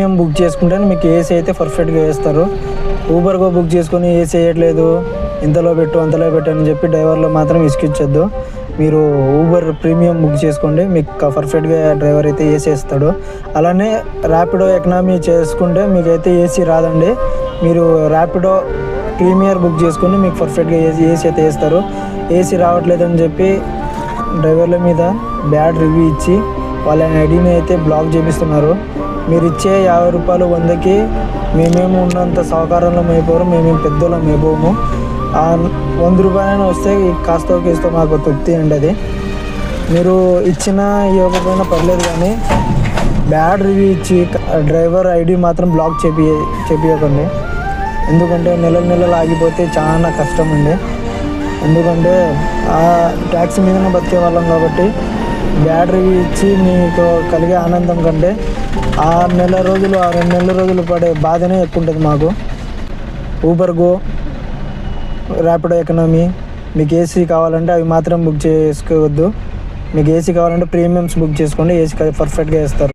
మేము బుక్ చేసుకుంటే మీకు ఏసీ అయితే పర్ఫెక్ట్గా వేస్తారు. ఊబర్గా బుక్ చేసుకొని ఏసీ వేయట్లేదు, ఇంతలో పెట్టు అంతలో పెట్టు అని చెప్పి డ్రైవర్లో మాత్రం ఇసుకిచ్చొద్దు. మీరు ఊబర్ ప్రీమియం బుక్ చేసుకోండి, మీకు పర్ఫెక్ట్గా డ్రైవర్ అయితే ఏసీ వేస్తాడు. అలానే ర్యాపిడో ఎకనామీ చేసుకుంటే మీకైతే ఏసీ రాదండి. మీరు ర్యాపిడో ప్రీమియర్ బుక్ చేసుకుని మీకు పర్ఫెక్ట్గా ఏసీ అయితే వేస్తారు. ఏసీ రావట్లేదని చెప్పి డ్రైవర్ల మీద బ్యాడ్ రివ్యూ ఇచ్చి వాళ్ళ ఐడిని అయితే బ్లాక్ చేపిస్తున్నారు. మీరు ఇచ్చే 50 రూపాయలు 100కి మేమేమి ఉన్నంత సహకారంలో అయిపోరు, మేమేం పెద్దోళ్ళం అయిపోము. 100 రూపాయలైనా వస్తే కాస్త కేస్తో మాకు తృప్తి అండి. అది మీరు ఇచ్చినా ఇవ్వకపోయినా పర్లేదు, కానీ బ్యాడ్ రివ్యూ ఇచ్చి డ్రైవర్ ఐడి మాత్రం బ్లాక్ చేపియకండి. ఎందుకంటే నెలలు ఆగిపోతే చాలా కష్టం అండి. ఎందుకంటే ఆ ట్యాక్సీ మీదనే బతికే వాళ్ళం కాబట్టి బ్యాడ్ రివ్యూ ఇచ్చి మీకు కలిగే ఆనందం కంటే ఆ 2 నెలల రోజులు పడే బాధనే ఎక్కువ ఉంటుంది మాకు. ఊబర్ గో, ర్యాపిడో ఎకనామీ, మీకు ఏసీ కావాలంటే అవి మాత్రం బుక్ చేసుకోవద్దు. మీకు ఏసీ కావాలంటే ప్రీమియమ్స్ బుక్ చేసుకోండి, ఏసీ పర్ఫెక్ట్గా వేస్తారు.